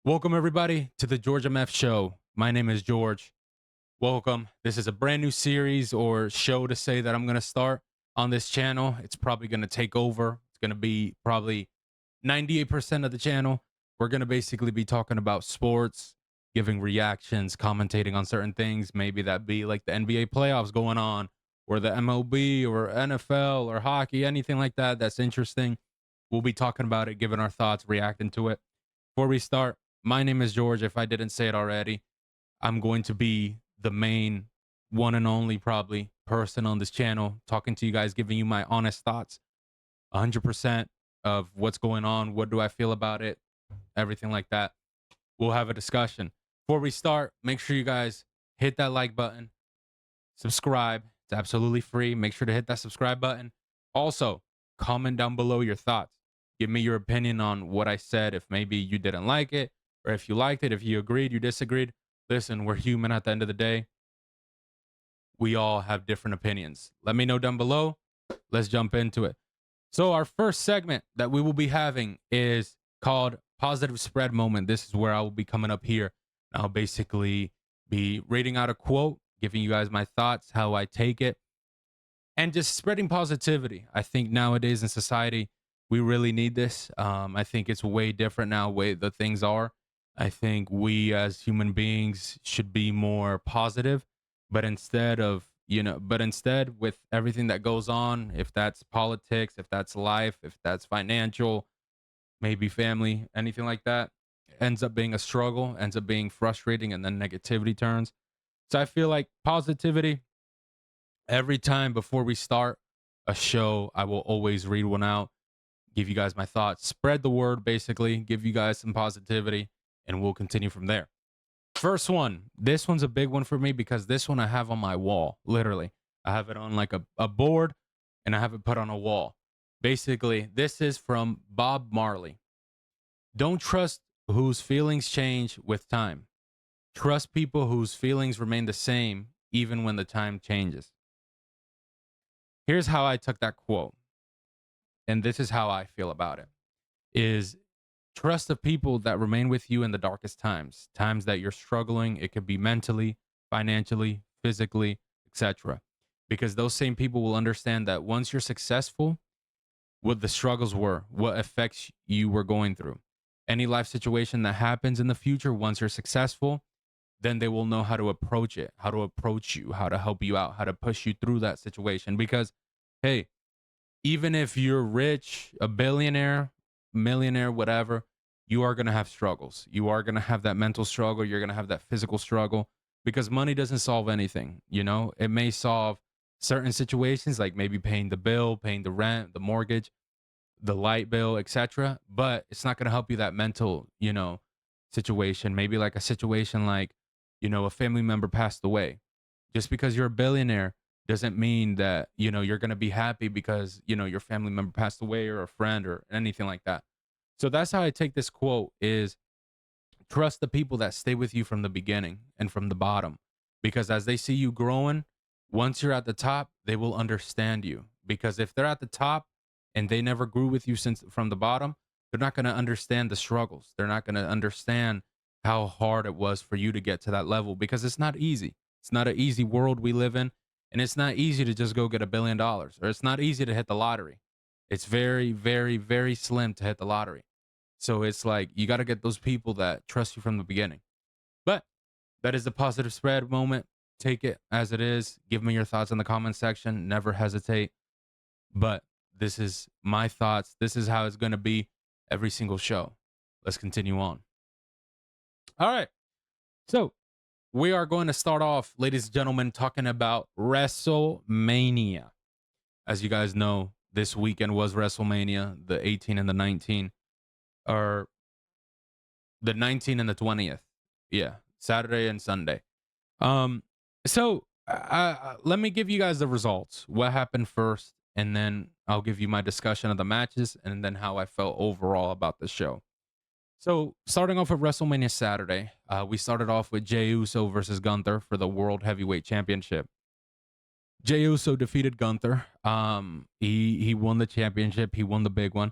Welcome, everybody, to the George MF Show. My name is George. Welcome. This is a brand new series or show to say that I'm going to start on this channel. It's probably going to take over. It's going to be probably 98% of the channel. We're going to basically be talking about sports, giving reactions, commentating on certain things. Maybe that be like the NBA playoffs going on, or the MLB, or NFL, or hockey, anything like that that's interesting. We'll be talking about it, giving our thoughts, reacting to it. Before we start, my name is George. If I didn't say it already, I'm going to be the main one and only probably person on this channel talking to you guys, giving you my honest thoughts, 100% of what's going on. What do I feel about it? Everything like that. We'll have a discussion. Before we start, make sure you guys hit that like button, subscribe. It's absolutely free. Make sure to hit that subscribe button. Also, comment down below your thoughts. Give me your opinion on what I said. If maybe you didn't like it, or if you liked it, if you agreed, you disagreed. Listen, we're human at the end of the day. We all have different opinions. Let me know down below. Let's jump into it. So, our first segment that we will be having is called Positive Spread Moment. This is where I will be coming up here. I'll basically be reading out a quote, giving you guys my thoughts, how I take it, and just spreading positivity. I think nowadays in society, we really need this. I think it's way different now, way the things are. I think we as human beings should be more positive, but instead with everything that goes on, if that's politics, if that's life, if that's financial, maybe family, anything like that, ends up being a struggle, ends up being frustrating, and then negativity turns. So I feel like positivity. Every time before we start a show, I will always read one out, give you guys my thoughts, spread the word, basically, give you guys some positivity, and we'll continue from there. First one. This one's a big one for me because this one I have on my wall, literally. I have it on like a board and I have it put on a wall. Basically, this is from Bob Marley. Don't trust whose feelings change with time. Trust people whose feelings remain the same even when the time changes. Here's how I took that quote, and this is how I feel about it, is trust the people that remain with you in the darkest times, times that you're struggling. It could be mentally, financially, physically, etc. Because those same people will understand that once you're successful, what the struggles were, what effects you were going through. Any life situation that happens in the future, once you're successful, then they will know how to approach it, how to approach you, how to help you out, how to push you through that situation. Because, hey, even if you're rich, a billionaire, millionaire, whatever, you are going to have struggles. You are going to have that mental struggle. You're going to have that physical struggle because money doesn't solve anything. It may solve certain situations like maybe paying the bill, paying the rent, the mortgage, the light bill, etc. But it's not going to help you that mental, situation. Maybe like a situation like, a family member passed away. Just because you're a billionaire doesn't mean that, you're going to be happy because, your family member passed away or a friend or anything like that. So that's how I take this quote is trust the people that stay with you from the beginning and from the bottom because as they see you growing, once you're at the top, they will understand you because if they're at the top and they never grew with you since from the bottom, they're not going to understand the struggles. They're not going to understand how hard it was for you to get to that level because it's not easy. It's not an easy world we live in. And it's not easy to just go get $1 billion or it's not easy to hit the lottery. It's very, very, very slim to hit the lottery. So it's like you got to get those people that trust you from the beginning. But that is the positive spread moment. Take it as it is. Give me your thoughts in the comment section. Never hesitate. But this is my thoughts. This is how it's going to be every single show. Let's continue on. All right. So we are going to start off, ladies and gentlemen, talking about WrestleMania. As you guys know, this weekend was WrestleMania, the 18 and the 19, or the 19 and the 20th. Yeah, Saturday and Sunday. So let me give you guys the results. What happened first, and then I'll give you my discussion of the matches, and then how I felt overall about the show. So starting off with WrestleMania Saturday, we started off with Jey Uso versus Gunther for the World Heavyweight Championship. Jey Uso defeated Gunther. He won the championship. He won the big one.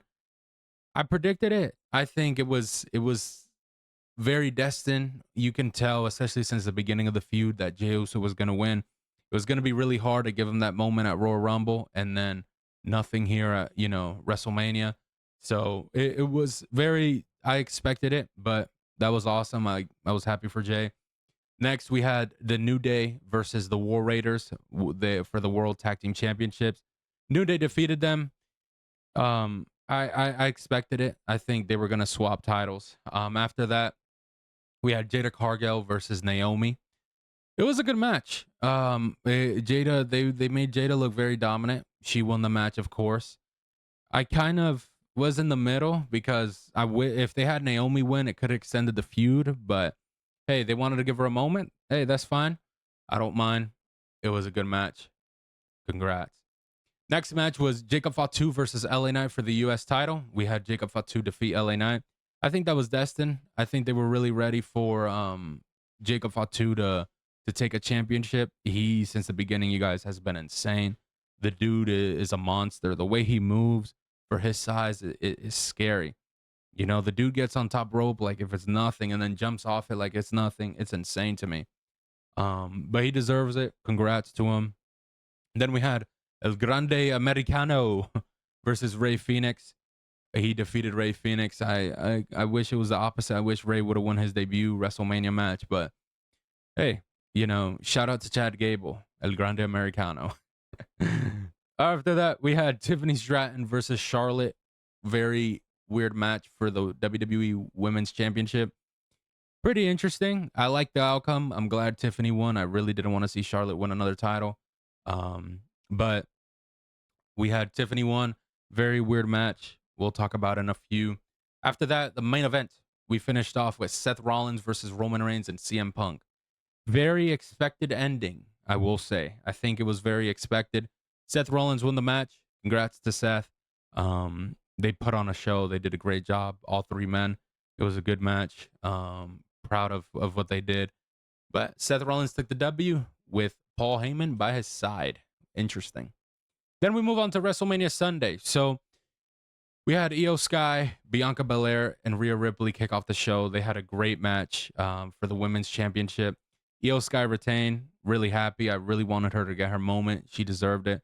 I predicted it. I think it was very destined. You can tell, especially since the beginning of the feud, that Jey Uso was going to win. It was going to be really hard to give him that moment at Royal Rumble, and then nothing here at WrestleMania. So it was very. I expected it, but that was awesome. I was happy for Jay. Next, we had the New Day versus the War Raiders for the World Tag Team Championships. New Day defeated them. I expected it. I think they were gonna swap titles. After that, we had Jada Cargill versus Naomi. It was a good match. Jada, they made Jada look very dominant. She won the match, of course. I kind of was in the middle because if they had Naomi win, it could have extended the feud. But hey, they wanted to give her a moment. Hey, that's fine. I don't mind. It was a good match. Congrats. Next match was Jacob Fatu versus LA Knight for the US title. We had Jacob Fatu defeat LA Knight. I think that was destined. I think they were really ready for Jacob Fatu to take a championship. He, since the beginning, you guys, has been insane. The dude is a monster. The way he moves for his size is scary. You know, the dude gets on top rope like if it's nothing and then jumps off it like it's nothing. It's insane to me. But he deserves it. Congrats to him. Then we had El Grande Americano versus Ray Phoenix. He defeated Ray Phoenix. I wish it was the opposite. I wish Ray would have won his debut WrestleMania match. But hey, shout out to Chad Gable, El Grande Americano. After that, we had Tiffany Stratton versus Charlotte. Very weird match for the WWE Women's Championship. Pretty interesting. I like the outcome. I'm glad Tiffany won. I really didn't want to see Charlotte win another title. But we had Tiffany won. Very weird match. We'll talk about it in a few. After that, the main event, we finished off with Seth Rollins versus Roman Reigns and CM Punk. Very expected ending, I will say. I think it was very expected. Seth Rollins won the match. Congrats to Seth. They put on a show. They did a great job. All three men. It was a good match. Proud of what they did. But Seth Rollins took the W with Paul Heyman by his side. Interesting. Then we move on to WrestleMania Sunday. So we had Io Sky, Bianca Belair, and Rhea Ripley kick off the show. They had a great match for the Women's Championship. Io Sky retained. Really happy. I really wanted her to get her moment. She deserved it.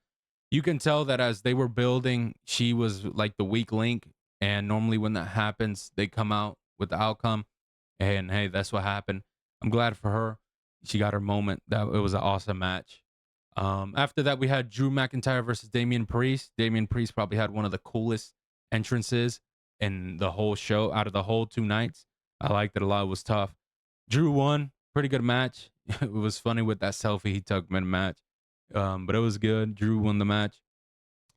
You can tell that as they were building, she was like the weak link. And normally when that happens, they come out with the outcome. And hey, that's what happened. I'm glad for her. She got her moment. It was an awesome match. After that, we had Drew McIntyre versus Damian Priest. Damian Priest probably had one of the coolest entrances in the whole show out of the whole 2 nights. I liked it a lot. It was tough. Drew won. Pretty good match. It was funny with that selfie he took mid-match. But it was good. Drew won the match.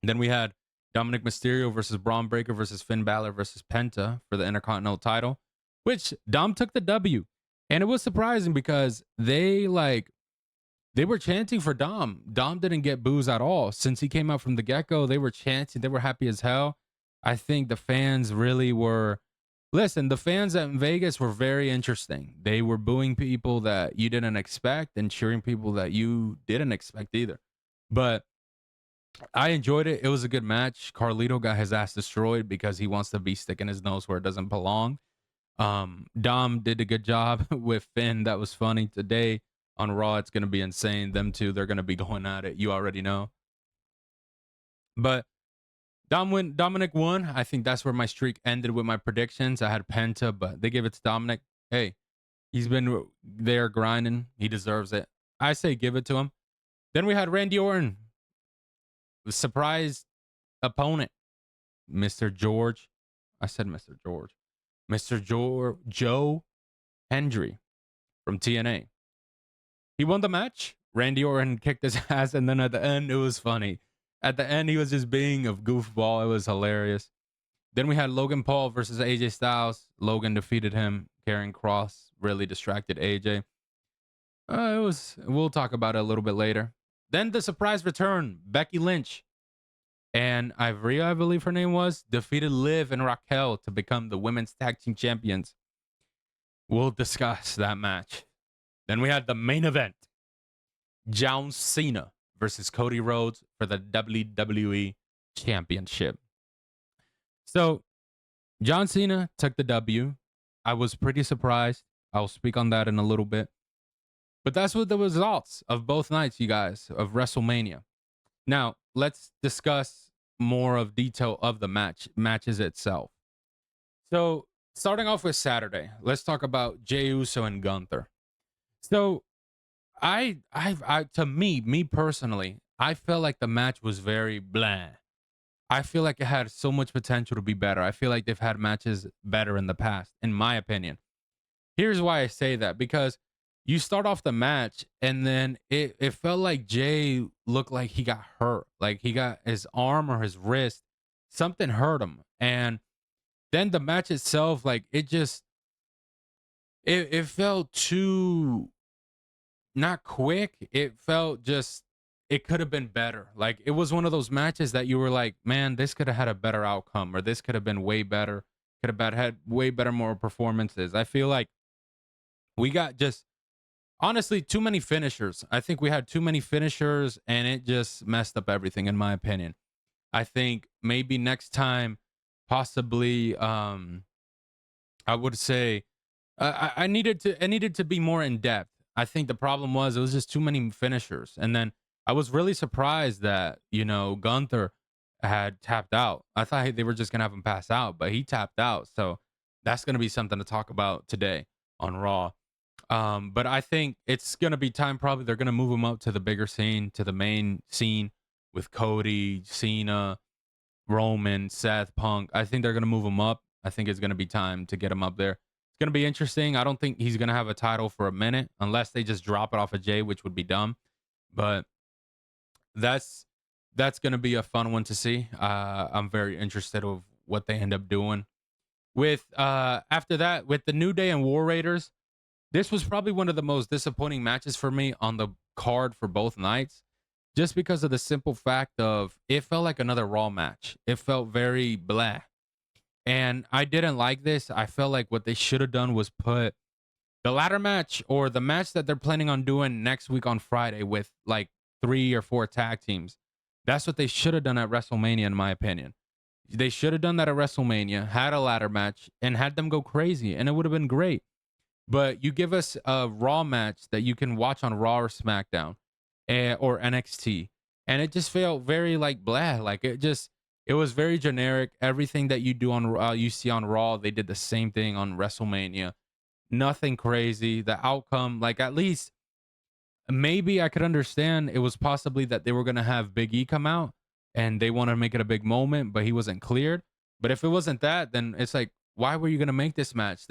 And then we had Dominic Mysterio versus Braun Breaker versus Finn Balor versus Penta for the Intercontinental title, which Dom took the W. And it was surprising because they were chanting for Dom. Dom didn't get boos at all. Since he came out from the get-go, they were chanting. They were happy as hell. I think the fans really were. Listen, the fans at Vegas were very interesting. They were booing people that you didn't expect and cheering people that you didn't expect either. But I enjoyed it. It was a good match. Carlito got his ass destroyed because he wants to be sticking his nose where it doesn't belong. Dom did a good job with Finn. That was funny. Today on Raw, it's going to be insane. Them two, they're going to be going at it. You already know. But Dominic won. I think that's where my streak ended with my predictions. I had Penta, but they gave it to Dominic. Hey, he's been there grinding. He deserves it. I say give it to him. Then we had Randy Orton, the surprise opponent, Mr. George. I said Mr. George. Mr. Joe Hendry from TNA. He won the match. Randy Orton kicked his ass, and then at the end, it was funny. At the end, he was just being a goofball. It was hilarious. Then we had Logan Paul versus AJ Styles. Logan defeated him. Karrion Kross really distracted AJ. We'll talk about it a little bit later. Then the surprise return, Becky Lynch and Ivory, I believe her name was, defeated Liv and Raquel to become the women's tag team champions. We'll discuss that match. Then we had the main event, John Cena versus Cody Rhodes for the WWE Championship. So, John Cena took the W. I was pretty surprised. I'll speak on that in a little bit. But that's what the results of both nights, you guys, of WrestleMania. Now, let's discuss more of detail of the matches itself. So, starting off with Saturday, let's talk about Jey Uso and Gunther. So, to me personally, I felt like the match was very bland. I feel like it had so much potential to be better. I feel like they've had matches better in the past, in my opinion. Here's why I say that, because you start off the match and then it felt like Jay looked like he got hurt. Like he got his arm or his wrist, something hurt him. And then the match itself, like it felt too not quick. It felt just it could have been better. Like it was one of those matches that you were like, man, this could have had a better outcome, or this could have been way better. Could have had way better more performances. I feel like we got just honestly too many finishers. I think we had too many finishers and it just messed up everything in my opinion. I think maybe next time possibly I would say I needed to be more in depth. I think the problem was it was just too many finishers. And then I was really surprised that, Gunther had tapped out. I thought they were just going to have him pass out, but he tapped out. So that's going to be something to talk about today on Raw. But I think it's gonna be time. Probably they're gonna move him up to the bigger scene, to the main scene with Cody, Cena, Roman, Seth, Punk. I think they're gonna move him up. I think it's gonna be time to get him up there. It's gonna be interesting. I don't think he's gonna have a title for a minute unless they just drop it off of Jay, which would be dumb. But that's that's gonna be a fun one to see. I'm very interested of what they end up doing with after that with the New Day and War Raiders. This was probably one of the most disappointing matches for me on the card for both nights, just because of the simple fact of it felt like another Raw match. It felt very blah. And I didn't like this. I felt like what they should have done was put the ladder match or the match that they're planning on doing next week on Friday with like 3 or 4 tag teams. That's what they should have done at WrestleMania, in my opinion. They should have done that at WrestleMania, had a ladder match, and had them go crazy, and it would have been great. But you give us a Raw match that you can watch on Raw or SmackDown, or NXT, and it just felt very like blah. Like it was very generic. Everything that you do on you see on Raw, they did the same thing on WrestleMania. Nothing crazy. The outcome, like at least maybe I could understand it was possibly that they were gonna have Big E come out and they want to make it a big moment, but he wasn't cleared. But if it wasn't that, then it's like, why were you gonna make this match?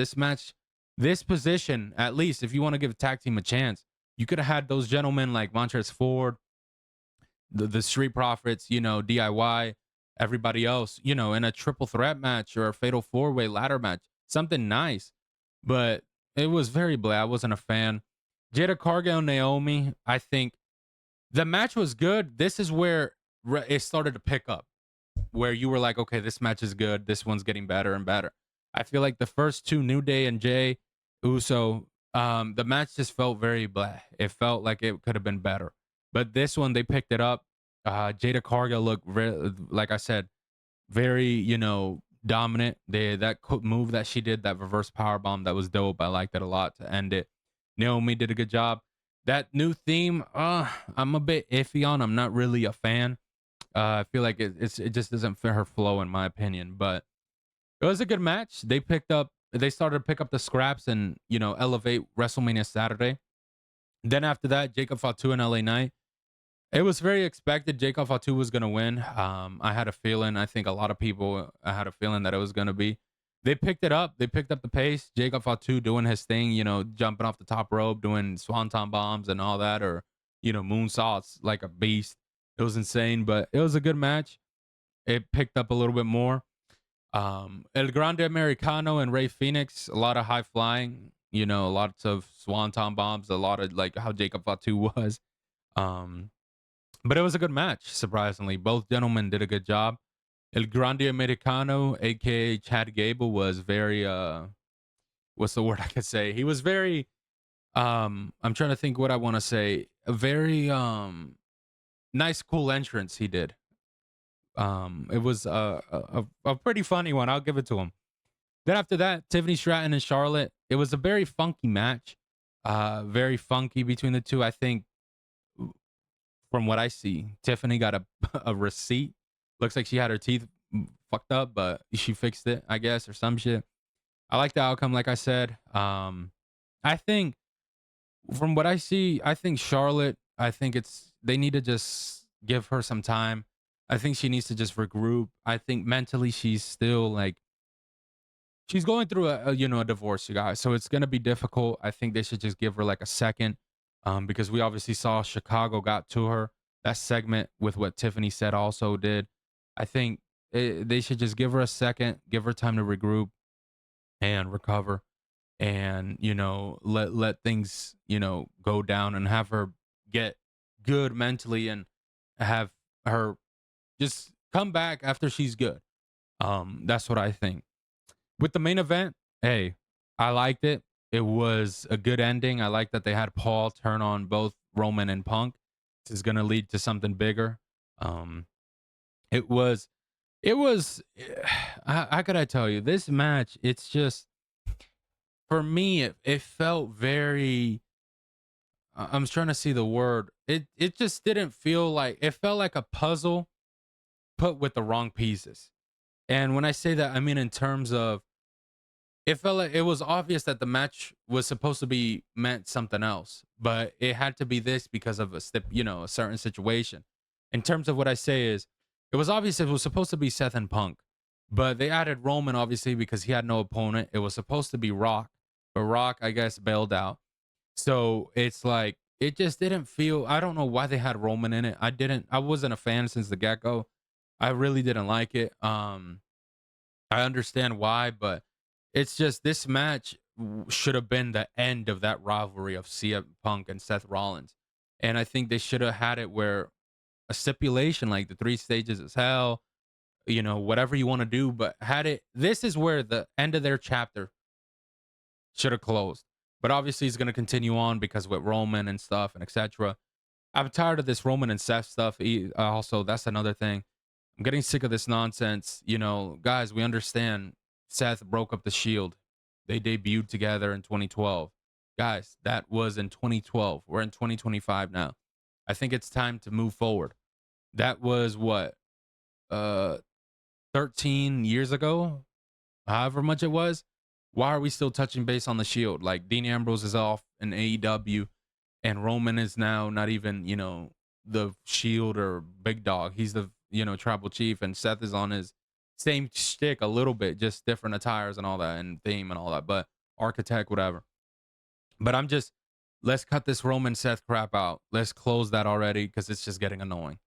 This position, at least if you want to give a tag team a chance, you could have had those gentlemen like Montrez Ford, the Street Profits, DIY, everybody else, in a triple threat match or a fatal 4-way ladder match, something nice. But it was very blah. I wasn't a fan. Jada Cargill, Naomi, I think the match was good. This is where it started to pick up, where you were like, okay, this match is good. This one's getting better and better. I feel like the first two, New Day and Jay Uso, the match just felt very blah. It felt like it could have been better. But this one, they picked it up. Jada Cargill looked, like I said, very, dominant. That move that she did, that reverse power bomb, that was dope. I liked it a lot to end it. Naomi did a good job. That new theme, I'm a bit iffy on. I'm not really a fan. I feel like it just doesn't fit her flow, in my opinion. But it was a good match. They started to pick up the scraps and elevate WrestleMania Saturday. Then after that, Jacob Fatu and LA Knight. It was very expected. Jacob Fatu was gonna win. I had a feeling. I think a lot of people had a feeling that it was gonna be. They picked it up. They picked up the pace. Jacob Fatu doing his thing, jumping off the top rope, doing swanton bombs and all that, or moonsaults like a beast. It was insane, but it was a good match. It picked up a little bit more. El Grande Americano and Ray Phoenix, a lot of high flying, lots of swanton bombs, a lot of like how Jacob Fatu was. Um, but it was a good match, surprisingly. Both gentlemen did a good job. El Grande Americano, aka Chad Gable, was very what's the word I could say? He was very I'm trying to think what I want to say. A very nice, cool entrance he did. It was a pretty funny one. I'll give it to him. Then after that, Tiffany Stratton and Charlotte. It was a very funky match. Very funky between the two. I think from what I see, Tiffany got a a receipt. Looks like she had her teeth fucked up, but she fixed it, I guess, or some shit. I like the outcome, like I said. I think from what I see, I think Charlotte, I think it's they need to just give her some time. I think she needs to just regroup. I think mentally she's still like she's going through a divorce, you guys. So it's gonna be difficult. I think they should just give her like a second. Because we obviously saw Chicago got to her. That segment with what Tiffany said also did. I think they should just give her a second, give her time to regroup and recover and let things go down and have her get good mentally and have her just come back after she's good. That's what I think. With the main event, hey, I liked it. It was a good ending. I like that they had Paul turn on both Roman and Punk. This is going to lead to something bigger. um it was how could I tell you, this match, it's just, for me, it felt very, I'm trying to see the word. It just didn't feel like, it felt like a puzzle put with the wrong pieces. And when I say that, I mean in terms of, it felt like it was obvious that the match was supposed to be meant something else, but it had to be this because of a certain situation. In terms of what I say is, it was obvious it was supposed to be Seth and Punk, but they added Roman obviously because he had no opponent. It was supposed to be Rock, but Rock, I guess, bailed out. So it's like it just didn't feel. I don't know why they had Roman in it. I wasn't a fan since the get go. I really didn't like it. I understand why, but it's just this match should have been the end of that rivalry of CM Punk and Seth Rollins. And I think they should have had it where a stipulation like the three stages is hell, whatever you want to do, but had it, this is where the end of their chapter should have closed. But obviously, it's going to continue on because with Roman and stuff and etc. I'm tired of this Roman and Seth stuff. Also, that's another thing. I'm getting sick of this nonsense. Guys, we understand Seth broke up the Shield. They debuted together in 2012. Guys, that was in 2012. We're in 2025 now. I think it's time to move forward. That was what, uh, 13 years ago, however much it was. Why are we still touching base on the Shield? Like Dean Ambrose is off in AEW, and Roman is now not even the Shield or big dog. He's the tribal chief, and Seth is on his same shtick a little bit, just different attires and all that, and theme and all that, but architect, whatever. But I'm just, let's cut this Roman Seth crap out. Let's close that already because it's just getting annoying.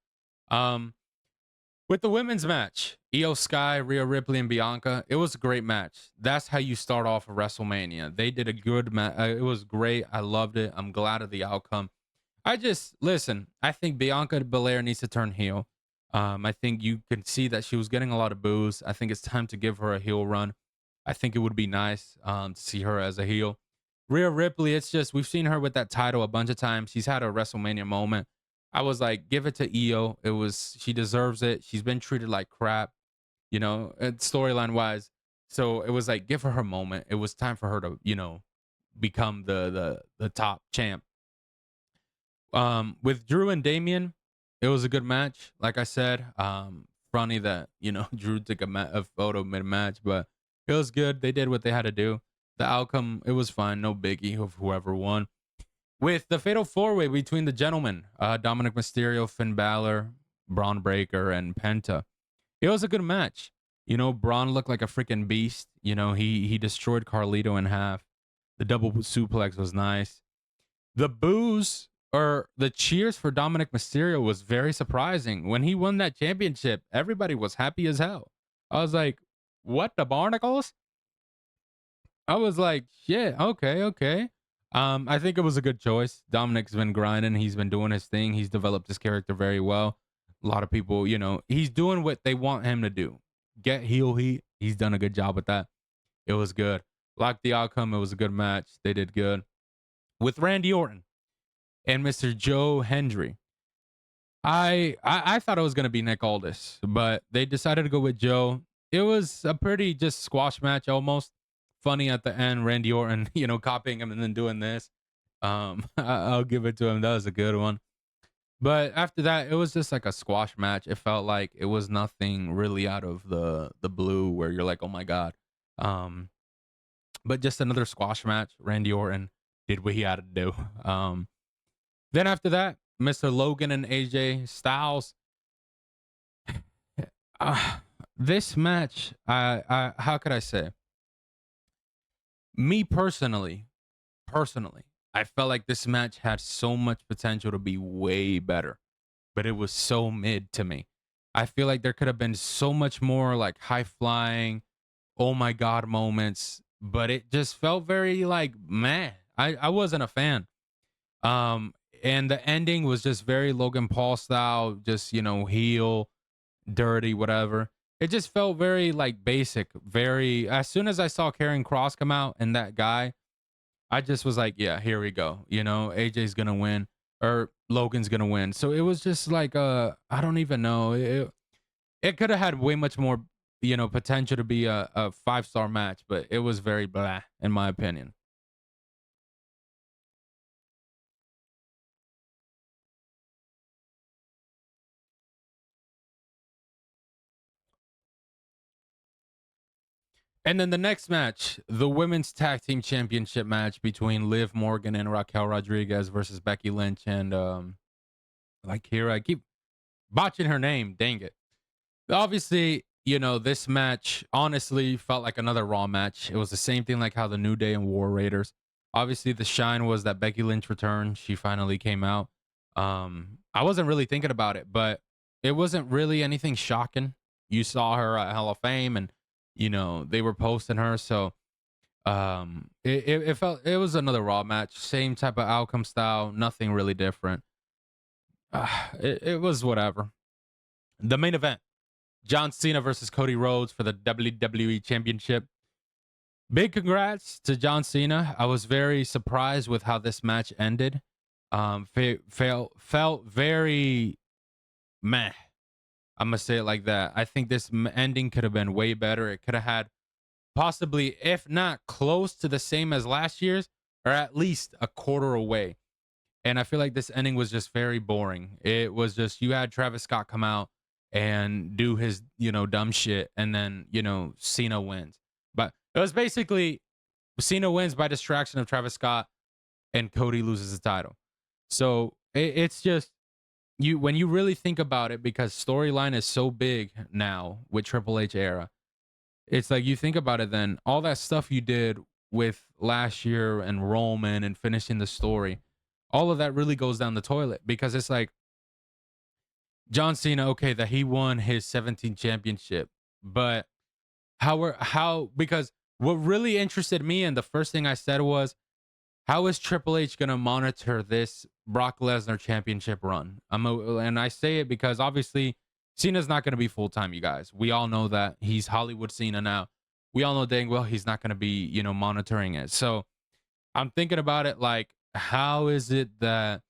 Um, with the women's match, Io Sky, Rhea Ripley, and Bianca, it was a great match. That's how you start off a WrestleMania. They did a good match. It was great. I loved it. I'm glad of the outcome. Listen, I think Bianca Belair needs to turn heel. I think you can see that she was getting a lot of boos. I think it's time to give her a heel run. I think it would be nice to see her as a heel. Rhea Ripley, it's just, we've seen her with that title a bunch of times. She's had a WrestleMania moment. I was like, give it to Io. She deserves it. She's been treated like crap, storyline wise. So it was like, give her moment. It was time for her to, become the top champ. With Drew and Damian, it was a good match. Like I said, funny that Drew took a photo mid match, but it was good. They did what they had to do. The outcome, it was fine. No biggie of whoever won. With the fatal four way between the gentlemen, Dominic Mysterio, Finn Balor, Braun Breaker, and Penta, it was a good match. Braun looked like a freaking beast. He destroyed Carlito in half. The double suplex was nice. The boos or the cheers for Dominic Mysterio was very surprising. When he won that championship, everybody was happy as hell. I was like, what, the barnacles? I was like, shit, okay. I think it was a good choice. Dominic's been grinding. He's been doing his thing. He's developed his character very well. A lot of people, he's doing what they want him to do. Get heel heat. He's done a good job with that. It was good. Like the outcome, it was a good match. They did good. With Randy Orton and Mr. Joe Hendry, I thought it was going to be Nick Aldis, but they decided to go with Joe. it was a pretty just squash match almost. Funny at the end, Randy Orton, copying him and then doing this. I'll give it to him. That was a good one. But after that, it was just like a squash match. It felt like it was nothing really out of the blue where you're like, oh my god. Um, but just another squash match. Randy Orton did what he had to do. Then after that, Mr. Logan and AJ Styles. Uh, this match, how could I say? Me personally, I felt like this match had so much potential to be way better, but it was so mid to me. I feel like there could have been so much more like high flying, oh my god moments, but it just felt very like meh. I wasn't a fan. Um, and the ending was just very Logan Paul style, just heel, dirty, whatever. It just felt very like basic. Very. As soon as I saw Karrion Cross come out and that guy, I just was like, yeah, here we go. AJ's gonna win or Logan's gonna win. So it was just like I don't even know. It could have had way much more, potential to be a 5-star match, but it was very blah in my opinion. And then the next match, the women's tag team championship match between Liv Morgan and Raquel Rodriguez versus Becky Lynch and like here I keep botching her name, dang it. Obviously, this match honestly felt like another Raw match. It was the same thing like how the New Day and War Raiders. Obviously, the shine was that Becky Lynch returned. She finally came out. I wasn't really thinking about it, but it wasn't really anything shocking. You saw her at Hall of Fame, and they were posting her. So it felt it was another Raw match, same type of outcome style, nothing really different. It was whatever. The main event. John Cena versus Cody Rhodes for the WWE Championship. Big congrats to John Cena. I was very surprised with how this match ended. Felt very meh. I'm gonna say it like that. I think this ending could have been way better. It could have had possibly, if not close to the same as last year's, or at least a quarter away. And I feel like this ending was just very boring. It was just you had Travis Scott come out and do his, dumb shit, and then, Cena wins. But it was basically Cena wins by distraction of Travis Scott and Cody loses the title. So it's just you when you really think about it, because storyline is so big now with Triple H era. It's like you think about it, then all that stuff you did with last year and Roman and finishing the story, all of that really goes down the toilet because it's like John Cena, okay, that he won his 17th championship, but how because what really interested me and the first thing I said was how is Triple H gonna monitor this Brock Lesnar championship run? And I say it because obviously Cena's not gonna be full time, you guys. We all know that he's Hollywood Cena now. We all know dang well he's not gonna be monitoring it. So I'm thinking about it like, how is it that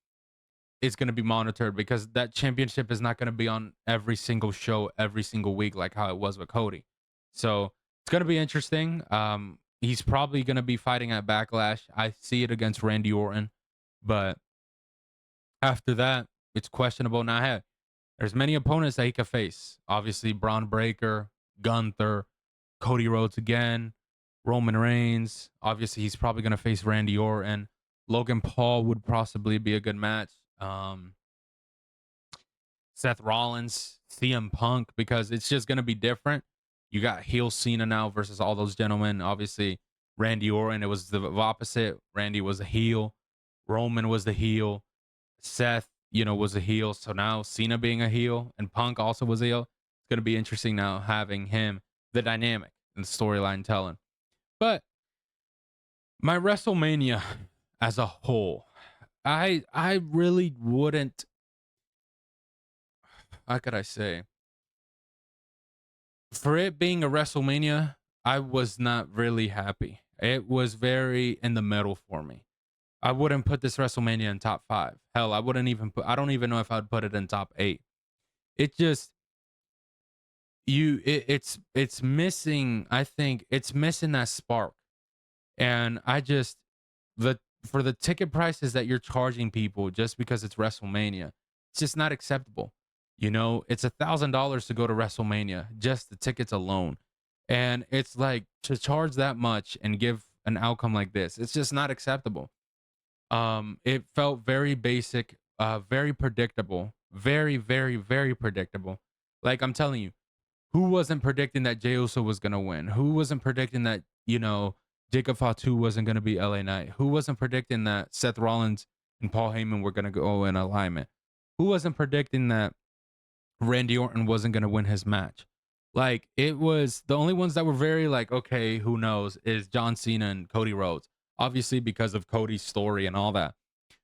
it's going to be monitored, because that championship is not going to be on every single show every single week like how it was with Cody. So it's going to be interesting. He's probably going to be fighting at Backlash. I see it against Randy Orton, but after that, it's questionable. Now, hey, there's many opponents that he could face. Obviously, Braun Breaker, Gunther, Cody Rhodes again, Roman Reigns. Obviously, he's probably going to face Randy Orton. Logan Paul would possibly be a good match. Seth Rollins, CM Punk, because it's just going to be different. You got heel Cena now versus all those gentlemen. Obviously, Randy Orton, it was the opposite. Randy was a heel. Roman was the heel. Seth, was a heel. So now Cena being a heel and Punk also was a heel. It's going to be interesting now having him, the dynamic and storyline telling. But my WrestleMania as a whole, I really wouldn't, how could I say? For it being a WrestleMania, I was not really happy. It was very in the middle for me. I wouldn't put this WrestleMania in top 5. Hell, I wouldn't even put, I don't even know if I'd put it in top 8. It just it's missing. I think it's missing that spark. And I just the for the ticket prices that you're charging people just because it's WrestleMania, it's just not acceptable. You know, it's $1,000 to go to WrestleMania, just the tickets alone. And it's like to charge that much and give an outcome like this, it's just not acceptable. It felt very basic, very predictable, very predictable. Like I'm telling you, who wasn't predicting that Jey Uso was gonna win? Who wasn't predicting that, Jacob Fatu wasn't gonna be LA Knight? Who wasn't predicting that Seth Rollins and Paul Heyman were gonna go in alignment? Who wasn't predicting that Randy Orton wasn't gonna win his match? Like it was the only ones that were very like, okay, who knows, is John Cena and Cody Rhodes. Obviously, because of Cody's story and all that.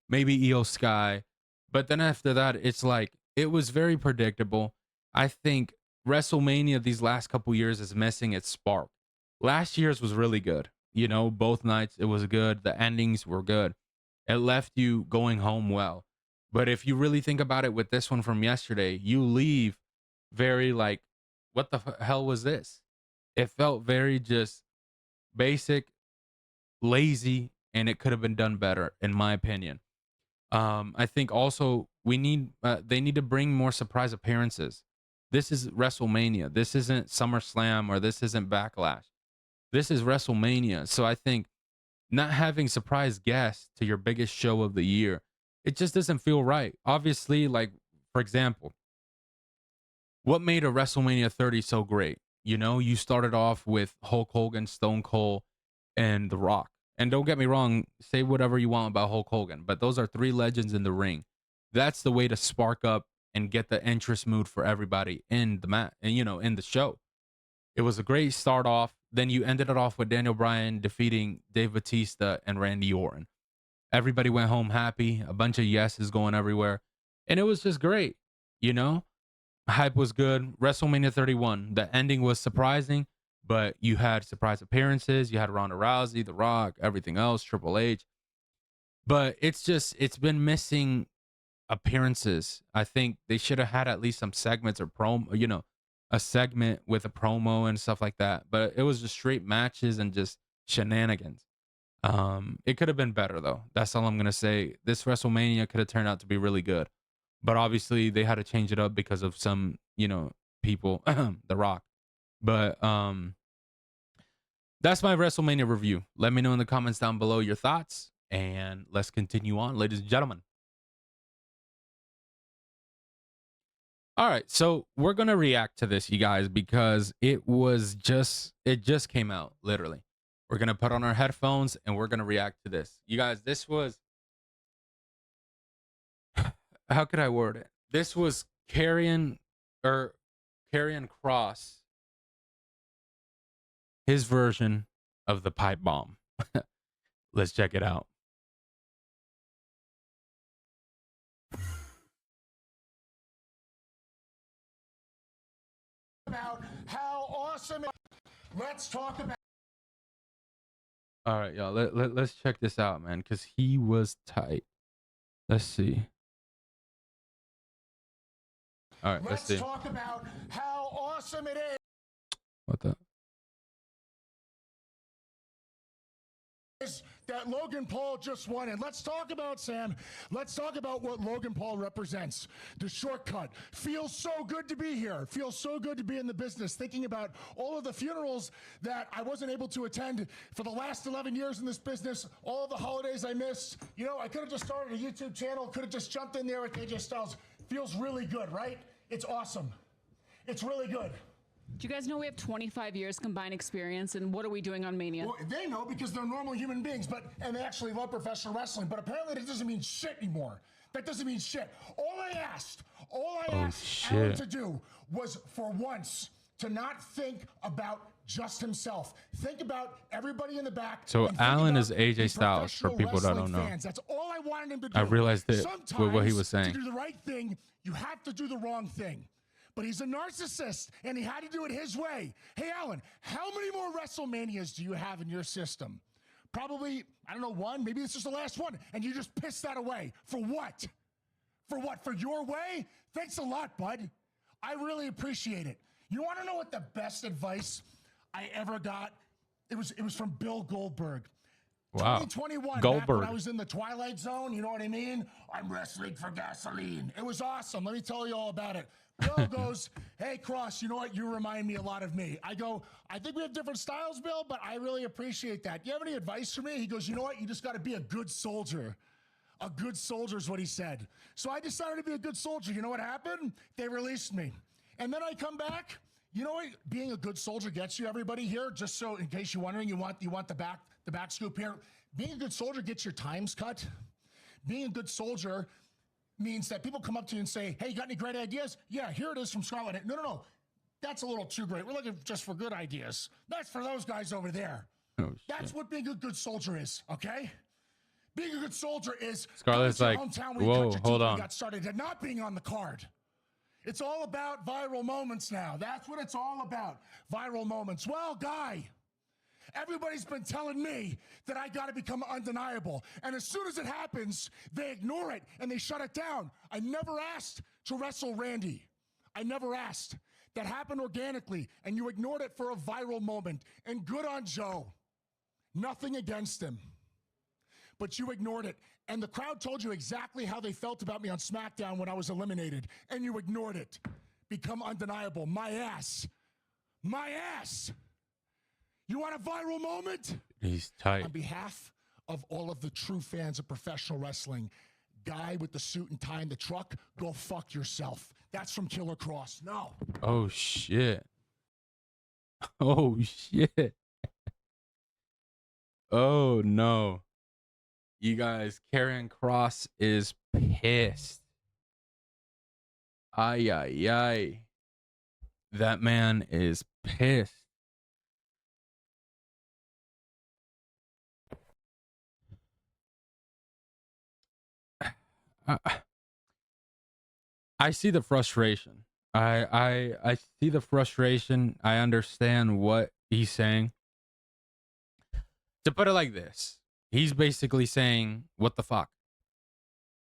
Maybe Io Sky. But then after that, it's like it was very predictable. I think WrestleMania these last couple years is missing its spark. Last year's was really good. You know, both nights it was good. The endings were good. It left you going home well. But if you really think about it with this one from yesterday, you leave very like, what the hell was this? It felt very just basic, lazy, and it could have been done better, in my opinion. I think also they need to bring more surprise appearances. This is WrestleMania. This isn't SummerSlam or this isn't Backlash. This is WrestleMania. So I think not having surprise guests to your biggest show of the year, it just doesn't feel right. Obviously, like for example, what made a WrestleMania 30 so great? You know, you started off with Hulk Hogan, Stone Cold, and The Rock. And don't get me wrong, say whatever you want about Hulk Hogan, but those are three legends in the ring. That's the way to spark up and get the interest mood for everybody in the mat and in the show. It was a great start off. Then you ended it off with Daniel Bryan defeating Dave Batista and Randy Orton. Everybody went home happy, a bunch of yeses going everywhere. And it was just great, you know? Hype was good. WrestleMania 31, the ending was surprising, but you had surprise appearances. You had Ronda Rousey, The Rock, everything else, Triple H. But it's been missing appearances. I think they should have had at least some segments or promo, a segment with a promo and stuff like that. But it was just straight matches and just shenanigans. It could have been better though. That's all I'm gonna say. This WrestleMania could have turned out to be really good. But obviously they had to change it up because of some, people, The Rock. But that's my WrestleMania review. Let me know in the comments down below your thoughts, and let's continue on, ladies and gentlemen. All right, so we're gonna react to this, you guys, because it just came out, literally. We're gonna put on our headphones and we're gonna react to this. You guys, this was how could I word it? This was Karrion Cross, his version of the pipe bomb. Let's check it out. About how awesome. Let's talk about. All right, y'all. Let's check this out, man, because he was tight. Let's see. All right, let's see. Let's talk about how awesome it is. What the? That Logan Paul just won. And let's talk about, Sam, let's talk about what Logan Paul represents. The shortcut. Feels so good to be here. Feels so good to be in the business. Thinking about all of the funerals that I wasn't able to attend for the last 11 years in this business, all of the holidays I missed. I could have just started a YouTube channel, could have just jumped in there with AJ Styles. Feels really good, right? It's awesome. It's really good. Do you guys know we have 25 years combined experience, and what are we doing on Mania? Well, they know because they're normal human beings, and they actually love professional wrestling, but apparently that doesn't mean shit anymore. That doesn't mean shit. All I asked Alan to do was, for once, to not think about just himself. Think about everybody in the back. So Alan is AJ Styles, for people that don't know. Fans. That's all I wanted him to do. I realized it with what he was saying. To do the right thing, you have to do the wrong thing. But he's a narcissist, and he had to do it his way. Hey, Alan, how many more WrestleManias do you have in your system? Probably, I don't know, one. Maybe this is the last one, and you just pissed that away. For what? For what? For your way? Thanks a lot, bud. I really appreciate it. You want to know what the best advice I ever got? It was from Bill Goldberg. Wow. 2021, back Goldberg. when I was in the Twilight Zone, you know what I mean? I'm wrestling for gasoline. It was awesome. Let me tell you all about it. Bill goes, hey, Cross, you know what? You remind me a lot of me. I go, I think we have different styles, Bill, but I really appreciate that. Do you have any advice for me? He goes, you know what? You just got to be a good soldier. A good soldier is what he said. So I decided to be a good soldier. You know what happened? They released me. And then I come back. You know what being a good soldier gets you, everybody here? Just so in case you're wondering, you want the back scoop here. Being a good soldier gets your times cut. Being a good soldier means that people come up to you and say, hey, you got any great ideas? Yeah, here it is from Scotland. No. That's a little too great. We're looking just for good ideas. That's for those guys over there. Oh, That's what being a good soldier is, okay? Being a good soldier is Scarlett's like, whoa, hold on. Got started and not being on the card. It's all about viral moments now. That's what it's all about. Viral moments. Well, Guy, everybody's been telling me that I got to become undeniable. And as soon as it happens, they ignore it and they shut it down. I never asked to wrestle Randy. I never asked. That happened organically, and you ignored it for a viral moment. And good on Joe. Nothing against him. But you ignored it. And the crowd told you exactly how they felt about me on SmackDown when I was eliminated. And you ignored it. Become undeniable. My ass. My ass. You want a viral moment? He's tight. On behalf of all of the true fans of professional wrestling, Guy with the suit and tie in the truck, go fuck yourself. That's from Killer Cross. No. Oh, shit. Oh, shit. Oh, no. You guys, Karrion Kross is pissed. Ay, ay, ay. That man is pissed. I see the frustration. I see the frustration. I understand what he's saying. To put it like this, he's basically saying, what the fuck?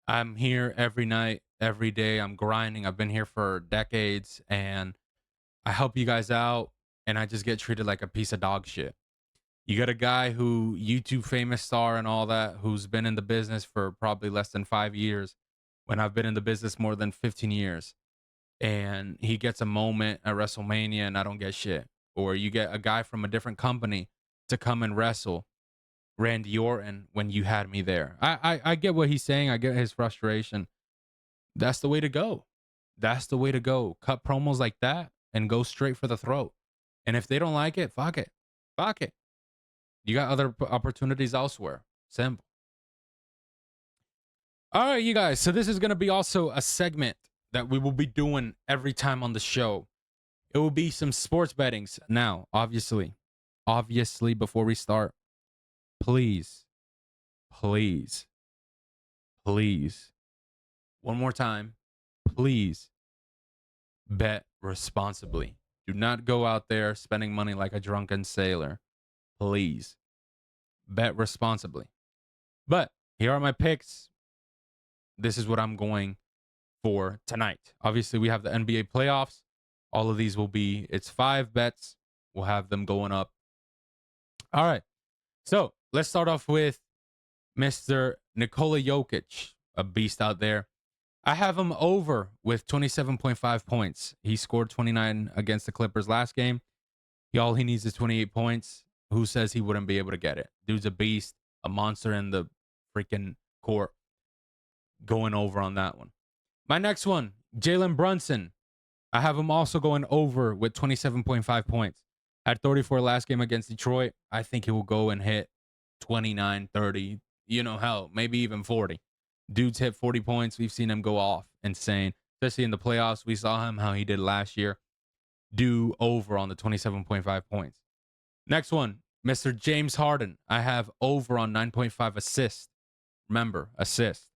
I'm here every night, every day. I'm grinding. I've been here for decades and I help you guys out and I just get treated like a piece of dog shit. You got a guy who YouTube famous star and all that, who's been in the business for probably less than 5 years when I've been in the business more than 15 years. And he gets a moment at WrestleMania and I don't get shit. Or you get a guy from a different company to come and wrestle Randy Orton when you had me there. I get what he's saying. I get his frustration. That's the way to go. That's the way to go. Cut promos like that and go straight for the throat. And if they don't like it, fuck it. Fuck it. You got other opportunities elsewhere. Simple. All right, you guys. So this is going to be also a segment that we will be doing every time on the show. It will be some sports bettings. Now, obviously, before we start, please, one more time, please bet responsibly. Do not go out there spending money like a drunken sailor. Please bet responsibly. But here are my picks. This is what I'm going for tonight. Obviously, we have the NBA playoffs. All of these will be, it's 5 bets. We'll have them going up. All right. So let's start off with Mr. Nikola Jokic, a beast out there. I have him over with 27.5 points. He scored 29 against the Clippers last game. All he needs is 28 points. Who says he wouldn't be able to get it? Dude's a beast, a monster in the freaking court. Going over on that one. My next one, Jalen Brunson. I have him also going over with 27.5 points. Had 34 last game against Detroit. I think he will go and hit 29, 30, hell, maybe even 40. Dude's hit 40 points. We've seen him go off insane, especially in the playoffs. We saw him how he did last year. Do over on the 27.5 points. Next one, Mr. James Harden. I have over on 9.5 assists. Remember, assist.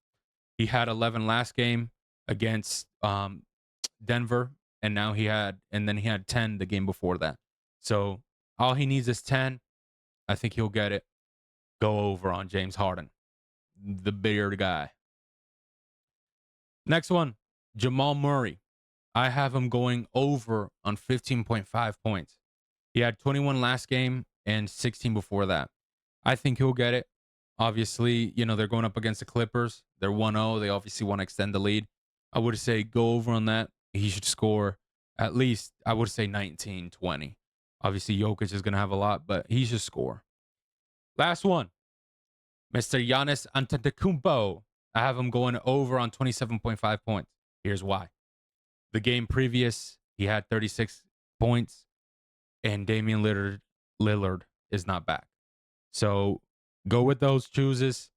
He had 11 last game against Denver, and then he had 10 the game before that. So all he needs is 10. I think he'll get it. Go over on James Harden, the bigger guy. Next one, Jamal Murray. I have him going over on 15.5 points. He had 21 last game and 16 before that. I think he'll get it. Obviously, they're going up against the Clippers. They're 1-0. They obviously want to extend the lead. I would say go over on that. He should score at least, I would say 19, 20. Obviously, Jokic is going to have a lot, but he should score. Last one, Mr. Giannis Antetokounmpo. I have him going over on 27.5 points. Here's why. The game previous, he had 36 points, and Damian Lillard is not back. So go with those chooses,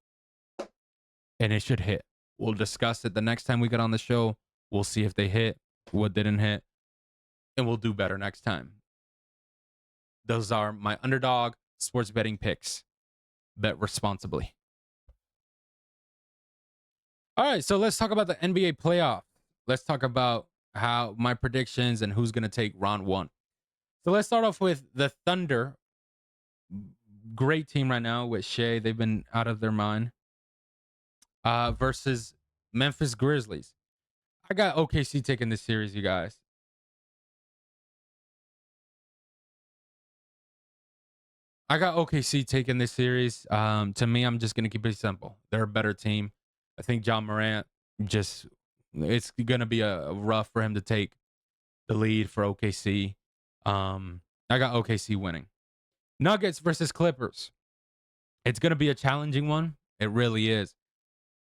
and it should hit. We'll discuss it the next time we get on the show. We'll see if they hit, what didn't hit, and we'll do better next time. Those are my underdog sports betting picks. Bet responsibly. All right, so let's talk about the NBA playoff. Let's talk about how my predictions and who's going to take round one. So let's start off with the Thunder. Great team right now with Shea. They've been out of their mind. Versus Memphis Grizzlies. I got OKC taking this series, you guys. I got OKC taking this series. To me, I'm just going to keep it simple. They're a better team. I think John Morant it's going to be a rough for him to take the lead for OKC. I got OKC winning. Nuggets versus Clippers. It's going to be a challenging one. It really is.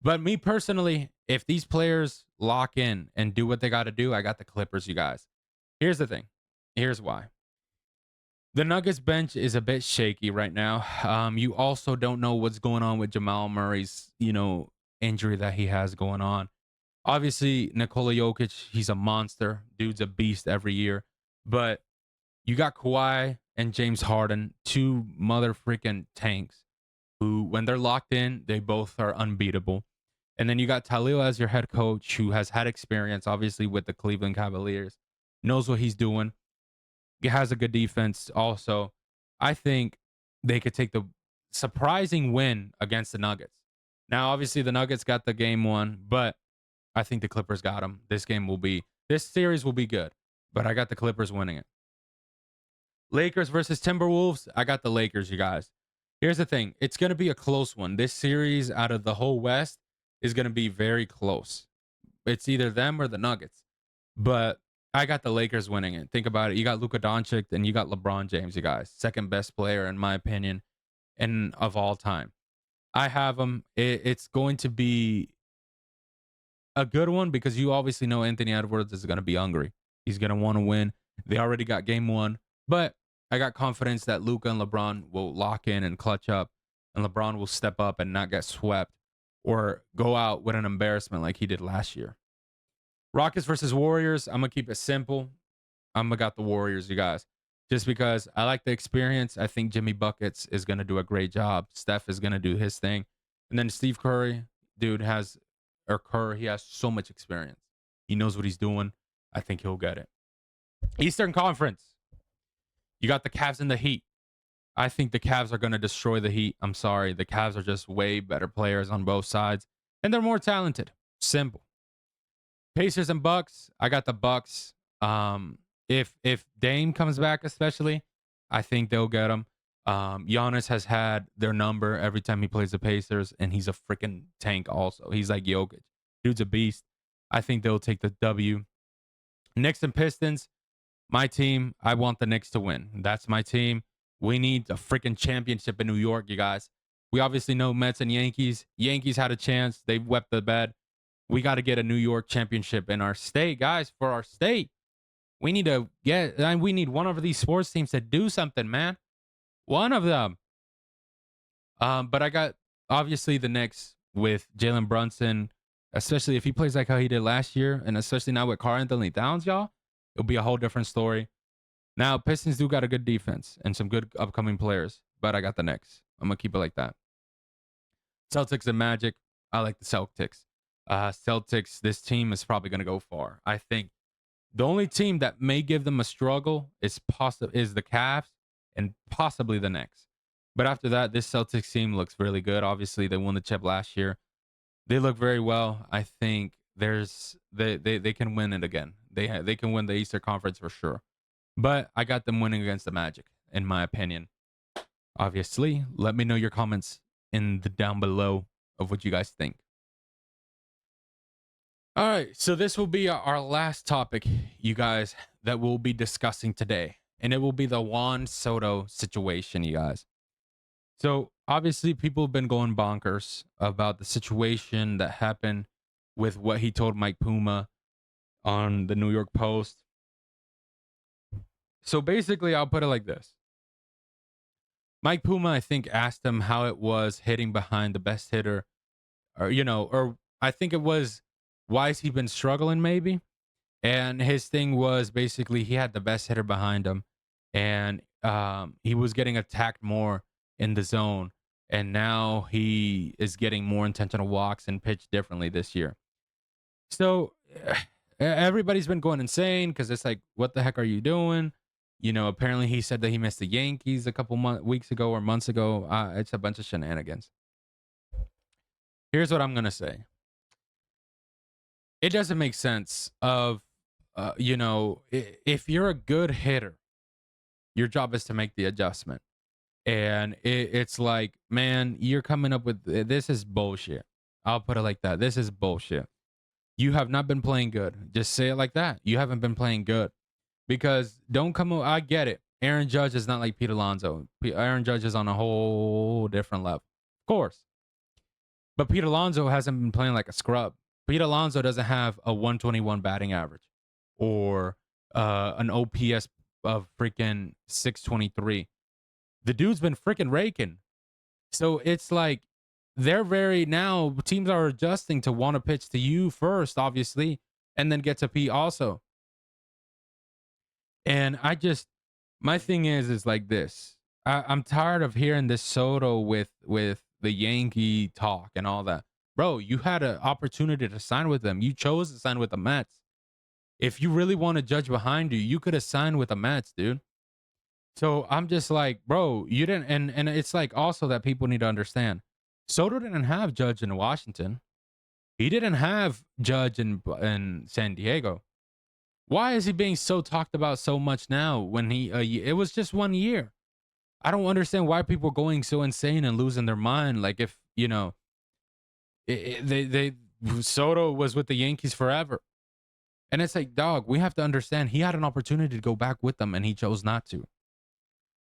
But me personally, if these players lock in and do what they got to do, I got the Clippers, you guys. Here's the thing. Here's why. The Nuggets bench is a bit shaky right now. You also don't know what's going on with Jamal Murray's, injury that he has going on. Obviously, Nikola Jokic, he's a monster. Dude's a beast every year. But you got Kawhi and James Harden, two mother freaking tanks who, when they're locked in, they both are unbeatable. And then you got Talil as your head coach, who has had experience, obviously, with the Cleveland Cavaliers, knows what he's doing. He has a good defense also. I think they could take the surprising win against the Nuggets. Now, obviously, the Nuggets got the game won, but I think the Clippers got them. This series will be good, but I got the Clippers winning it. Lakers versus Timberwolves. I got the Lakers, you guys. Here's the thing. It's going to be a close one. This series out of the whole West is going to be very close. It's either them or the Nuggets. But I got the Lakers winning it. Think about it. You got Luka Doncic and you got LeBron James, you guys. Second best player, in my opinion, and of all time. I have them. It's going to be a good one because you obviously know Anthony Edwards is going to be hungry. He's going to want to win. They already got game one. But I got confidence that Luka and LeBron will lock in and clutch up, and LeBron will step up and not get swept or go out with an embarrassment like he did last year. Rockets versus Warriors. I'm going to keep it simple. I'm going to got the Warriors, you guys. Just because I like the experience. I think Jimmy Buckets is going to do a great job. Steph is going to do his thing. And then Steve Curry, he has so much experience. He knows what he's doing. I think he'll get it. Eastern Conference. You got the Cavs and the Heat. I think the Cavs are going to destroy the Heat. I'm sorry. The Cavs are just way better players on both sides. And they're more talented. Simple. Pacers and Bucks. I got the Bucks. If Dame comes back, especially, I think they'll get him. Giannis has had their number every time he plays the Pacers, and he's a freaking tank also. He's like Jokic. Dude's a beast. I think they'll take the W. Knicks and Pistons. My team, I want the Knicks to win. That's my team. We need a freaking championship in New York, you guys. We obviously know Mets and Yankees. Yankees had a chance. They wept the bed. We got to get a New York championship in our state, guys, for our state. We need one of these sports teams to do something, man. One of them. But I got, obviously, the Knicks with Jalen Brunson, especially if he plays like how he did last year, and especially now with Karl-Anthony Towns, y'all. It'll be a whole different story. Now, Pistons do got a good defense and some good upcoming players, but I got the Knicks. I'm going to keep it like that. Celtics and Magic. I like the Celtics. Celtics, this team is probably going to go far. I think the only team that may give them a struggle is the Cavs and possibly the Knicks. But after that, this Celtics team looks really good. Obviously, they won the chip last year. They look very well. I think they can win it again. They can win the Eastern Conference for sure. But I got them winning against the Magic, in my opinion. Obviously, let me know your comments in the down below of what you guys think. All right, so this will be our last topic, you guys, that we'll be discussing today, and it will be the Juan Soto situation, you guys. So obviously, people have been going bonkers about the situation that happened with what he told Mike Puma on the New York Post. So basically, I'll put it like this. Mike Puma, I think, asked him how it was hitting behind the best hitter, or I think it was, why has he been struggling, maybe? And his thing was basically he had the best hitter behind him, and he was getting attacked more in the zone, and now he is getting more intentional walks and pitched differently this year. So everybody's been going insane because it's like, what the heck are you doing? Apparently he said that he missed the Yankees a couple weeks ago or months ago. It's a bunch of shenanigans. Here's what I'm gonna say. It doesn't make sense of, if you're a good hitter, your job is to make the adjustment. And it's like, man, you're coming up with, this is bullshit. I'll put it like that. This is bullshit. You have not been playing good. Just say it like that. You haven't been playing good. Because don't come, I get it. Aaron Judge is not like Pete Alonso. Aaron Judge is on a whole different level. Of course. But Pete Alonso hasn't been playing like a scrub. Pete Alonso doesn't have a 121 batting average or an OPS of freaking 623. The dude's been freaking raking. So it's like now teams are adjusting to want to pitch to you first, obviously, and then get to Pete also. And my thing is like this. I'm tired of hearing this Soto with the Yankee talk and all that. Bro, you had an opportunity to sign with them. You chose to sign with the Mets. If you really want to judge behind you, you could have signed with the Mets, dude. So I'm just like, bro, you didn't. And it's like also that people need to understand. Soto didn't have Judge in Washington. He didn't have Judge in San Diego. Why is he being so talked about so much now when it was just 1 year? I don't understand why people are going so insane and losing their mind. Like if, Soto was with the Yankees forever. And it's like, dog, we have to understand he had an opportunity to go back with them and he chose not to.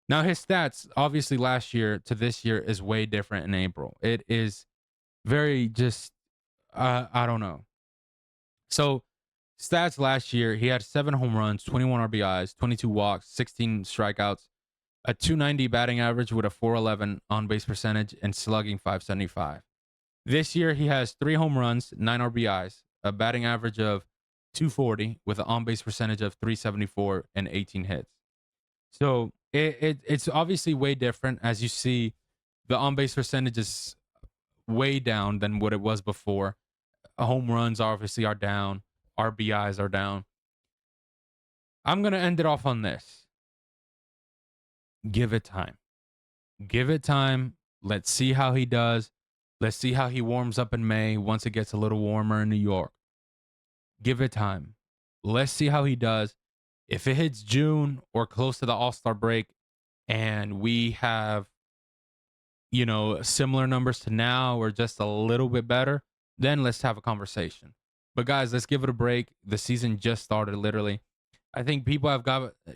Now his stats, obviously last year to this year, is way different in April. It is very just, I don't know. So stats last year, he had 7 home runs, 21 RBIs, 22 walks, 16 strikeouts, a 290 batting average with a 411 on-base percentage and slugging 575. This year, he has 3 home runs, 9 RBIs, a batting average of 240 with an on-base percentage of 374 and 18 hits. So it's obviously way different. As you see, the on-base percentage is way down than what it was before. Home runs obviously are down. RBIs are down. I'm going to end it off on this. Give it time. Give it time. Let's see how he does. Let's see how he warms up in May once it gets a little warmer in New York. Give it time. Let's see how he does. If it hits June or close to the All-Star break and we have, similar numbers to now or just a little bit better, then let's have a conversation. But guys, let's give it a break. The season just started, literally. I think people have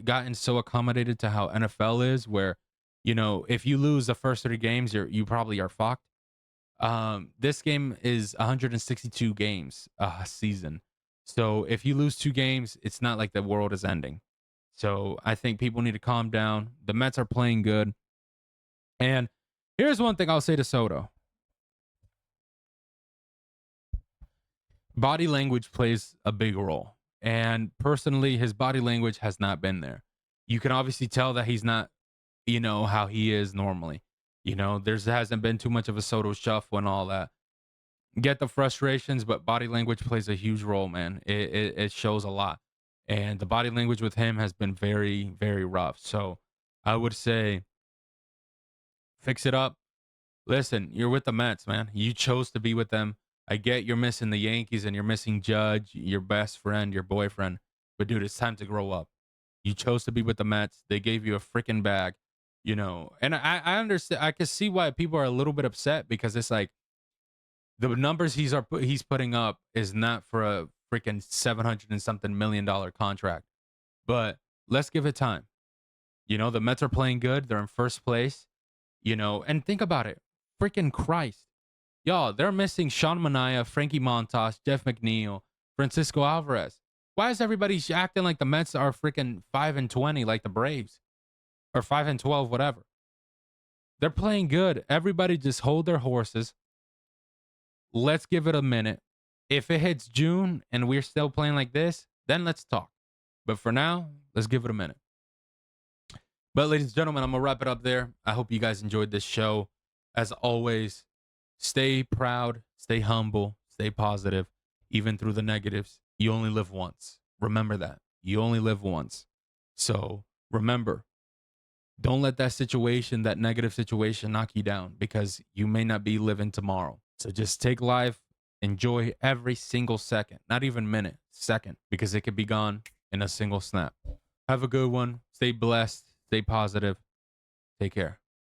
gotten so accommodated to how NFL is, where, if you lose the first 3 games, you probably are fucked. This game is 162 games a season. So if you lose 2 games, it's not like the world is ending. So I think people need to calm down. The Mets are playing good. And here's one thing I'll say to Soto. Body language plays a big role. And personally, his body language has not been there. You can obviously tell that he's not, how he is normally. There hasn't been too much of a Soto shuffle and all that. Get the frustrations, but body language plays a huge role, man. It shows a lot. And the body language with him has been very, very rough. So I would say fix it up. Listen, you're with the Mets, man. You chose to be with them. I get you're missing the Yankees and you're missing Judge, your best friend, your boyfriend. But dude, it's time to grow up. You chose to be with the Mets. They gave you a freaking bag, you know. And I understand. I can see why people are a little bit upset because it's like the numbers he's putting up is not for a freaking 700 and something $1 million contract. But let's give it time. You know, the Mets are playing good. They're in first place. You know, and think about it. Freaking Christ. Y'all, they're missing Sean Manaea, Frankie Montas, Jeff McNeil, Francisco Alvarez. Why is everybody acting like the Mets are freaking 5-20 like the Braves? Or 5-12, whatever. They're playing good. Everybody just hold their horses. Let's give it a minute. If it hits June and we're still playing like this, then let's talk. But for now, let's give it a minute. But ladies and gentlemen, I'm going to wrap it up there. I hope you guys enjoyed this show. As always, stay proud, stay humble, stay positive, even through the negatives. You only live once. Remember that. You only live once. So remember, don't let that situation, that negative situation, knock you down because you may not be living tomorrow. So just take life, enjoy every single second, not even minute, second, because it could be gone in a single snap. Have a good one. Stay blessed. Stay positive. Take care.